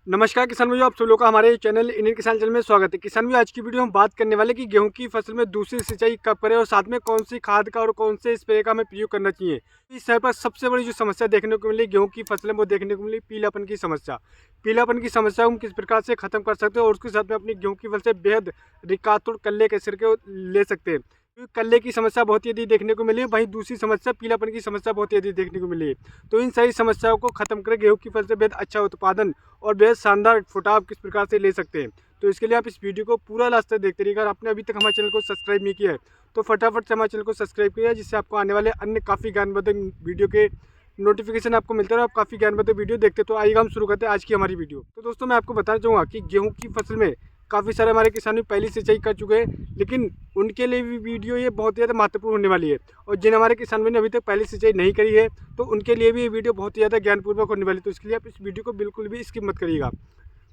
नमस्कार किसान भाइयों, आप सब लोग का हमारे चैनल इंडियन किसान चैनल में स्वागत है। किसान भाइयों, आज की वीडियो हम बात करने वाले कि गेहूं की फसल में दूसरी सिंचाई कब करें और साथ में कौन सी खाद का और कौन से स्प्रे का हमें प्रयोग करना चाहिए। इस समय पर सबसे बड़ी जो समस्या देखने को मिली गेहूं की फसल में, वो देखने को मिली पीलापन की समस्या। पीलापन की समस्या हम किस प्रकार से खत्म कर सकते हैं और उसके साथ में अपनी गेहूं की फसल से बेहद रिकातुर कल्ले के सिर के ले सकते हैं। क्योंकि कल्ले की समस्या बहुत ही अधिक देखने को मिली है, वहीं दूसरी समस्या पीलापन की समस्या बहुत ही अधिक देखने को मिली है। तो इन सारी समस्याओं को खत्म कर गेहूं की फसल से बेहद अच्छा उत्पादन और बेहद शानदार फुटाव किस प्रकार से ले सकते हैं, तो इसके लिए आप इस वीडियो को पूरा लास्ट तक देखते रहिएगा। अगर आपने अभी तक हमारे चैनल को सब्सक्राइब नहीं किया है तो फटाफट से हमारे चैनल को सब्सक्राइब किया, जिससे आपको आने वाले अन्य काफ़ी ज्ञानवर्धक वीडियो के नोटिफिकेशन आपको मिलता है और आप काफ़ी ज्ञानवर्धक वीडियो देखते हैं। तो आइएगा हम शुरू करते हैं आज की हमारी वीडियो। तो दोस्तों, मैं आपको बताना चाहूँगा कि गेहूँ की फसल में काफ़ी सारे हमारे किसान भी पहली सिंचाई कर चुके हैं, लेकिन उनके लिए भी वीडियो ये बहुत ज़्यादा महत्वपूर्ण होने वाली है। और जिन हमारे किसान ने अभी तक पहली सिंचाई नहीं करी है, तो उनके लिए भी ये वीडियो बहुत ही ज़्यादा ज्ञानपूर्वक होने वाली है। तो इसके लिए आप इस वीडियो को बिल्कुल भी स्किप मत करिएगा।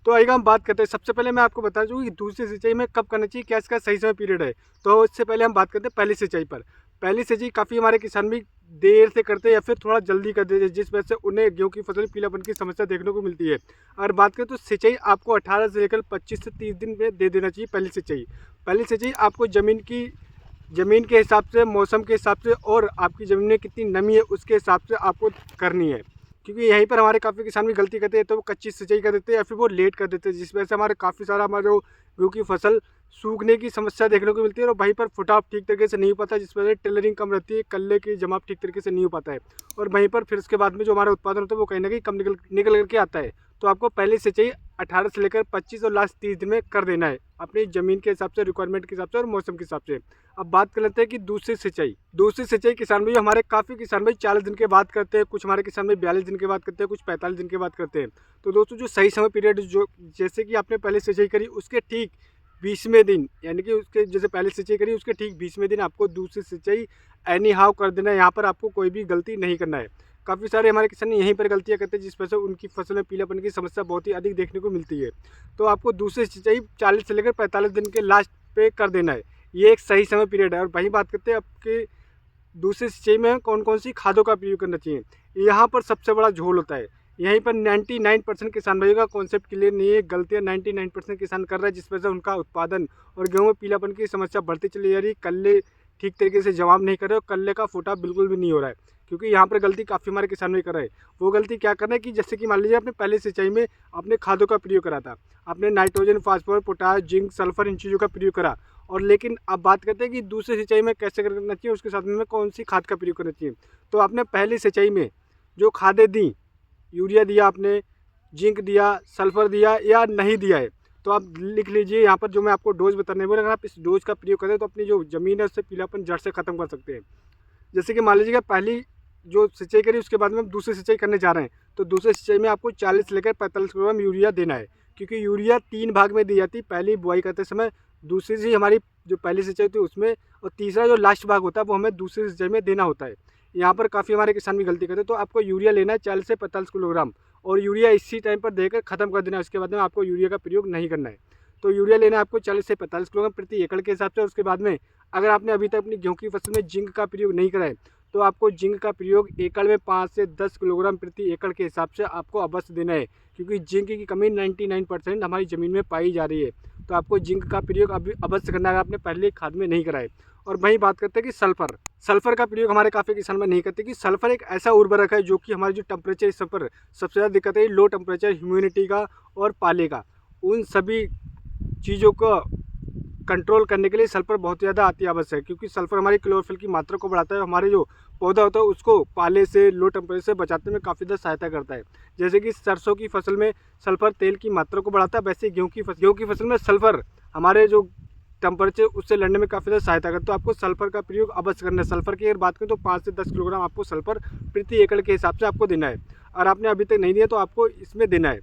तो आइएगा हम बात करते हैं। सबसे पहले मैं आपको बता दूँ कि दूसरी सिंचाई में कब करना चाहिए, क्या इसका सही समय पीरियड है। तो इससे पहले हम बात करते हैं पहली सिंचाई पर। पहली सिंचाई काफ़ी हमारे किसान भी देर से करते हैं या फिर थोड़ा जल्दी कर देते हैं, जिस वजह से उन्हें गेहूं की फसल में पीलापन की समस्या देखने को मिलती है। और बात करें तो सिंचाई आपको 18 से लेकर 25 से 30 दिन में दे देना चाहिए पहली सिंचाई। पहली सिंचाई आपको ज़मीन के हिसाब से, मौसम के हिसाब से और आपकी ज़मीन में कितनी नमी है उसके हिसाब से आपको करनी है। क्योंकि यहीं पर हमारे काफ़ी किसान भी गलती करते हैं, तो वो कच्ची सिंचाई कर देते हैं या फिर वो लेट कर देते हैं, जिस वजह से हमारे काफ़ी सारा हमारा जो गेहूं की फसल सूखने की समस्या देखने को मिलती है और वहीं पर फुटाव ठीक तरीके से नहीं हो पाता, जिस वजह से टेलरिंग कम रहती है, कल्ले की जमाव ठीक तरीके से नहीं हो पाता है। और वहीं पर फिर उसके बाद में जो हमारा उत्पादन होता है वो कहीं ना कहीं कम निकल करके आता है। तो आपको पहले सिंचाई 18 से लेकर 25 और लास्ट 30 दिन में कर देना है, अपनी ज़मीन के हिसाब से, रिक्वायरमेंट के हिसाब से और मौसम के हिसाब से। अब बात कर लेते हैं कि दूसरी सिंचाई किसान भाई, हमारे काफ़ी किसान भाई 40 दिन के बाद करते हैं, कुछ हमारे किसान भाई 42 दिन के बाद करते हैं, कुछ 45 दिन के बाद करते हैं। तो दोस्तों, जो सही समय पीरियड जो जैसे कि आपने पहले सिंचाई करी उसके ठीक 20वें दिन, यानी कि उसके जैसे पहले सिंचाई करी उसके ठीक 20वें दिन आपको दूसरी सिंचाई एनी हाउ कर देना है। यहाँ पर आपको कोई भी गलती नहीं करना है। काफ़ी सारे हमारे किसान यहीं पर गलतियाँ करते हैं, जिस वजह से उनकी फसल में पीलापन की समस्या बहुत ही अधिक देखने को मिलती है। तो आपको दूसरी सिंचाई 40 से लेकर 45 दिन के लास्ट पे कर देना है। ये एक सही समय पीरियड है। और वहीं बात करते हैं आपके दूसरी सिंचाई में कौन कौन सी खादों का प्रयोग करना चाहिए। यहाँ पर सबसे बड़ा झोल होता है। यहीं पर 99% किसान भाइयों का कॉन्सेप्ट क्लियर नहीं है। गलतियाँ 99% किसान कर रहे हैं, जिस वजह से उनका उत्पादन और गेहूं में पीलापन की समस्या बढ़ती चली जा रही है। कल्ले ठीक तरीके से जवाब नहीं कर रहे और कल्ले का फुटाव बिल्कुल भी नहीं हो रहा है। क्योंकि यहाँ पर गलती काफ़ी हमारे किसान भाई कर रहे हैं। वो गलती क्या कर रहे हैं कि जैसे कि मान लीजिए आपने पहले सिंचाई में आपने खादों का प्रयोग करा था, आपने nitrogen, phosphorus, potash, zinc, sulphur, इन चीज़ों का प्रयोग करा। और लेकिन अब बात करते हैं कि दूसरी सिंचाई में कैसे करना चाहिए, उसके साथ में कौन सी खाद का प्रयोग करना चाहिए। तो आपने पहली सिंचाई में जो खादें दी, यूरिया दिया आपने, जिंक दिया, सल्फर दिया या नहीं दिया है, तो आप लिख लीजिए यहाँ पर जो मैं आपको डोज बताने वाला। अगर आप इस डोज का प्रयोग करें तो अपनी जो ज़मीन है उससे पीलापन जड़ से ख़त्म कर सकते हैं। जैसे कि मान लीजिएगा पहली जो सिंचाई करी उसके बाद में हम दूसरी सिंचाई करने जा रहे हैं, तो दूसरी सिंचाई में आपको 40 से लेकर 45 किलोग्राम यूरिया देना है। क्योंकि यूरिया 3 भाग में दी जाती है, पहली बुआई करते समय, दूसरी से हमारी जो पहली सिंचाई थी उसमें, और तीसरा जो लास्ट भाग होता है वो हमें दूसरी सिंचाई में देना होता है। यहाँ पर काफ़ी हमारे किसान भी गलती करते हैं। तो आपको यूरिया लेना है 40 से 45 किलोग्राम, और यूरिया इसी टाइम पर देकर ख़त्म कर देना है। उसके बाद में आपको यूरिया का प्रयोग नहीं करना है। तो यूरिया लेना है आपको 40 से 45 किलोग्राम प्रति एकड़ के हिसाब से। और उसके बाद में अगर आपने अभी तक अपनी गेहूं की फसल में जिंक का प्रयोग नहीं करा है, तो आपको जिंक का प्रयोग एकड़ में 5 से 10 किलोग्राम प्रति एकड़ के हिसाब से आपको अवश्य देना है। क्योंकि जिंक की कमी 99% हमारी ज़मीन में पाई जा रही है। तो आपको जिंक का प्रयोग अभी अवश्य करना है, अगर आपने पहले खाद में नहीं करा है। और वहीं बात करते हैं कि सल्फर का प्रयोग हमारे काफ़ी किसान में नहीं करते। कि सल्फर एक ऐसा उर्वरक है जो कि हमारे जो टेम्परेचर, इस पर सबसे ज़्यादा दिक्कत है लो टेम्परेचर, ह्यूमिडिटी का और पाले का, उन सभी चीज़ों को कंट्रोल करने के लिए सल्फर बहुत ज़्यादा अति आवश्यक है। क्योंकि सल्फर हमारी क्लोरोफिल की मात्रा को बढ़ाता है, हमारे जो पौधा होता है उसको पाले से, लो टेम्परेचर से बचाने में काफ़ी ज़्यादा सहायता करता है। जैसे कि सरसों की फसल में सल्फर तेल की मात्रा को बढ़ाता है, वैसे गेहूँ की फसल में सल्फर हमारे जो टेम्परेचर उससे लड़ने में काफ़ी ज़्यादा सहायता करता है। तो आपको सल्फर का प्रयोग अवश्य करना है। सल्फर की अगर बात करें तो 5 से 10 किलोग्राम आपको सल्फर प्रति एकड़ के हिसाब से आपको देना है। और आपने अभी तक नहीं दिया तो आपको इसमें देना है।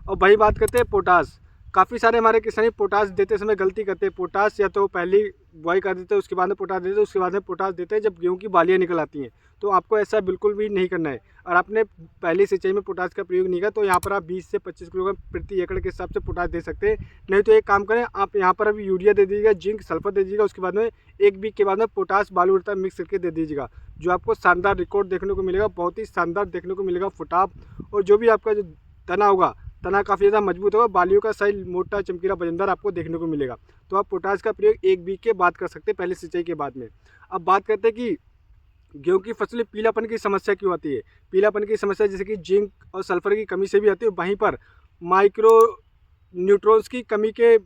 और वही बात करते हैं पोटास। काफ़ी सारे हमारे किसान पोटास देते समय गलती करते हैं। पोटास या तो पहली बुआई कर देते हैं, उसके बाद में पोटास देते हैं, उसके बाद में पोटास देते हैं जब गेहूं की बालियाँ निकल आती हैं। तो आपको ऐसा बिल्कुल भी नहीं करना है। और आपने पहली सिंचाई में पोटास का प्रयोग नहीं किया तो यहाँ पर आप 20 से 25 किलोग्राम प्रति एकड़ के हिसाब से पोटास दे सकते हैं। नहीं तो एक काम करें, आप यहाँ पर अभी यूरिया दे दीजिएगा, जिंक, सल्फर दे दीजिएगा, उसके बाद में 1 वीक के बाद में पोटास बालू उड़ता मिक्स करके दे दीजिएगा। जो आपको शानदार रिकॉर्ड देखने को मिलेगा, बहुत ही शानदार देखने को मिलेगा फुटाव। और जो भी आपका जो तना होगा तना काफ़ी ज़्यादा मजबूत होगा, बालियों का साइज मोटा चमकीला वजनदार आपको देखने को मिलेगा। तो आप पोटास का प्रयोग 1 बीघ के बाद कर सकते हैं, पहली सिंचाई के बाद में। अब बात करते हैं कि गेहूँ की फसल में पीलापन की समस्या क्यों आती है। पीलापन की समस्या जैसे कि जिंक और सल्फर की कमी से भी आती है, वहीं पर माइक्रो न्यूट्रॉन्स की कमी के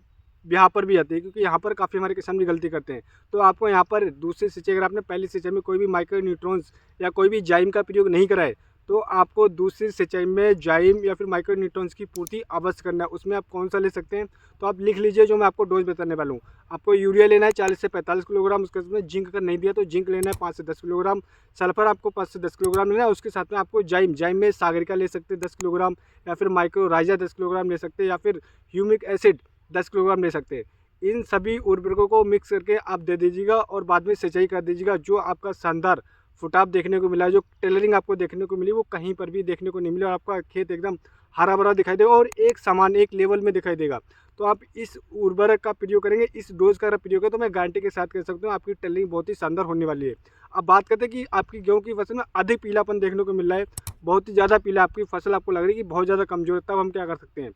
यहाँ पर भी आती है, क्योंकि यहाँ पर काफ़ी हमारे किसान भी गलती करते हैं। तो आपको यहाँ पर दूसरी सिंचाई, अगर आपने पहली सिंचाई में कोई भी माइक्रो न्यूट्रॉन्स या कोई भी जाइम का प्रयोग नहीं करा है, तो आपको दूसरी सिंचाई में जाइम या फिर माइक्रो न्यूट्रॉन्स की पूर्ति अवश्य करना है। उसमें आप कौन सा ले सकते हैं, तो आप लिख लीजिए जो मैं आपको डोज बताने वाला हूँ। आपको यूरिया लेना है 40 से 45 किलोग्राम, उसके साथ में जिंक अगर नहीं दिया तो जिंक लेना है 5 से 10 किलोग्राम, सल्फर आपको 5 से 10 किलोग्राम लेना है। उसके साथ में आपको जाइम में सागरिका ले सकते हैं 10 किलोग्राम, या फिर माइक्रो राइजा 10 किलोग्राम ले सकते हैं, या फिर ह्यूमिक एसिड 10 किलोग्राम ले सकते हैं। इन सभी उर्वरकों को मिक्स करके आप दे दीजिएगा और बाद में सिंचाई कर दीजिएगा। जो आपका शानदार फुटाव देखने को मिला है, जो टेलरिंग आपको देखने को मिली, वो कहीं पर भी देखने को नहीं मिला और आपका खेत एकदम हरा भरा दिखाई देगा और एक समान एक लेवल में दिखाई देगा। तो आप इस उर्वरक का प्रयोग करेंगे, इस डोज का प्रयोग करें, तो मैं गारंटी के साथ कह सकता हूँ आपकी टेलरिंग बहुत ही शानदार होने वाली है। अब बात करते हैं कि आपकी गेहूँ की फसल में अधिक पीलापन देखने को मिल रहा है, बहुत ही ज़्यादा पीला आपकी फसल आपको लग रही है कि बहुत ज़्यादा कमजोर है, तब हम क्या कर सकते हैं।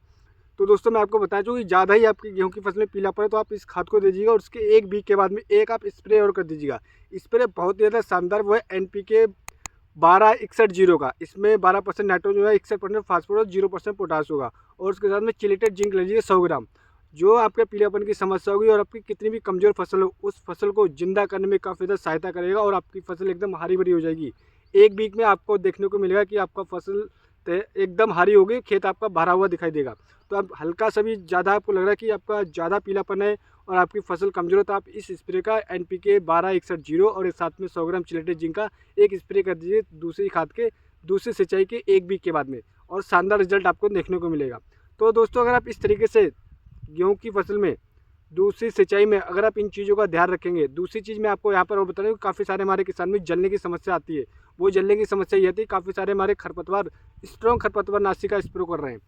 तो दोस्तों मैं आपको बता दूं कि ज़्यादा ही आपकी गेहूं की फसल में पीला पड़े तो आप इस खाद को दीजिएगा और उसके 1 बीघ के बाद में एक आप स्प्रे और कर दीजिएगा। स्प्रे बहुत ही ज़्यादा शानदार, वो है NPK 12-61-0 का। इसमें 12% नाइट्रोजन है, 61% फास्फोरस, 0% पोटास होगा और उसके साथ में चिलेटेड जिंक लीजिए 100 ग्राम। जो आपके पीलापन की समस्या होगी और आपकी कितनी भी कमज़ोर फसल हो, उस फसल को जिंदा करने में काफ़ी ज़्यादा सहायता करेगा और आपकी फसल एकदम हरी भरी हो जाएगी। 1 बीघ में आपको देखने को मिलेगा कि आपका फसल एकदम हरी होगी, खेत आपका भरा हुआ दिखाई देगा। तो अब हल्का सा भी ज़्यादा आपको लग रहा है कि आपका ज़्यादा पीलापन है और आपकी फसल कमज़ोर है, तो आप इस स्प्रे का NPK 12-61-0 और एक साथ में 100 ग्राम चिलेटेड जिंक का एक स्प्रे कर दीजिए दूसरी खाद के दूसरी सिंचाई के 1 बीघ के बाद में, और शानदार रिजल्ट आपको देखने को मिलेगा। तो दोस्तों अगर आप इस तरीके से गेहूँ की फसल में दूसरी सिंचाई में अगर आप इन चीज़ों का ध्यान रखेंगे। दूसरी चीज़ मैं आपको यहाँ पर और बता रहा हूँ, काफ़ी सारे हमारे किसान में जलने की समस्या आती है। वो जलने की समस्या ये आती है, काफ़ी सारे हमारे खरपतवार स्ट्रॉन्ग खरपतवार नाशी का स्प्रे कर रहे हैं।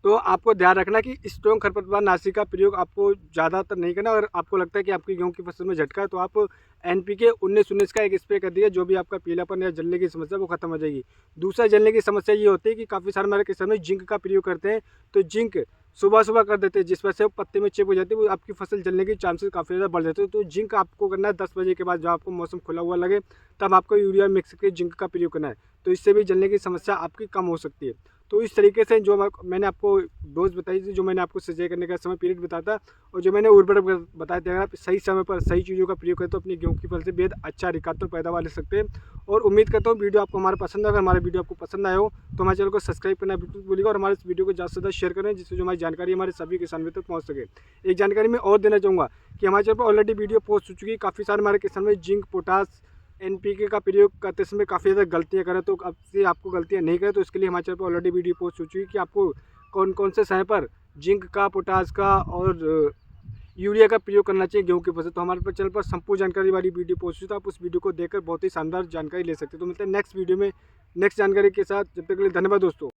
तो आपको ध्यान रखना कि स्ट्रॉन्ग खरपतवार नाशी का प्रयोग आपको ज़्यादातर नहीं करना। अगर आपको लगता है कि आपकी गेहूं की फसल में झटका है तो आप NPK 19-19 का एक स्प्रे कर दिए, जो भी आपका पीलापन या जलने की समस्या वो खत्म हो जाएगी। दूसरा जलने की समस्या ये होती है कि काफ़ी सारे हमारे किसान में जिंक का प्रयोग करते हैं, तो जिंक सुबह सुबह कर देते हैं, जिस वजह से वो पत्ते में चिप हो जाती है, वो आपकी फसल जलने के चांसेस काफ़ी ज़्यादा बढ़ जाते हैं। तो जिंक आपको करना है 10 बजे के बाद, जब आपको मौसम खुला हुआ लगे तब आपको यूरिया मिक्स करके जिंक का प्रयोग करना है, तो इससे भी जलने की समस्या आपकी कम हो सकती है। तो इस तरीके से जो मैंने आपको डोज बताई थी, जो मैंने आपको सिंचाई करने का समय पीरियड बताया था और जो मैंने उर्वरक बताए थे, अगर आप सही समय पर सही चीज़ों का प्रयोग करें तो अपनी गेहूं की फसल से बेहद अच्छा अधिकतर पैदावार ले सकते हैं। और उम्मीद करता हूँ वीडियो आपको हमारा पसंद है। अगर हमारा वीडियो आपको पसंद आया हो तो हमारे चैनल को सब्सक्राइब करना बिल्कुल भूलिएगा और हमारे इस वीडियो को ज़्यादा से ज़्यादा शेयर करें, जिससे जो हमारी जानकारी हमारे सभी किसान तक पहुँच सके। एक जानकारी मैं और देना चाहूँगा कि हमारे चैनल पर ऑलरेडी वीडियो पोस्ट हो चुकी है। काफ़ी सारे हमारे किसान में जिंक, पोटास, NPK का प्रयोग करते समय काफ़ी ज़्यादा गलतियाँ करें, तो अब से आपको गलतियाँ नहीं करें, तो इसके लिए हमारे चैनल पर ऑलरेडी वीडियो पोस्ट हो चुकी है कि आपको कौन कौन से समय पर जिंक का, पोटास का और यूरिया का प्रयोग करना चाहिए गेहूं की फसल। तो हमारे चैनल पर संपूर्ण जानकारी वाली वीडियो पोस्ट हुई, तो आप उस वीडियो को देखकर बहुत ही शानदार जानकारी ले सकते हैं। तो मिलते हैं नेक्स्ट वीडियो में नेक्स्ट जानकारी के साथ। जब तक के लिए धन्यवाद दोस्तों।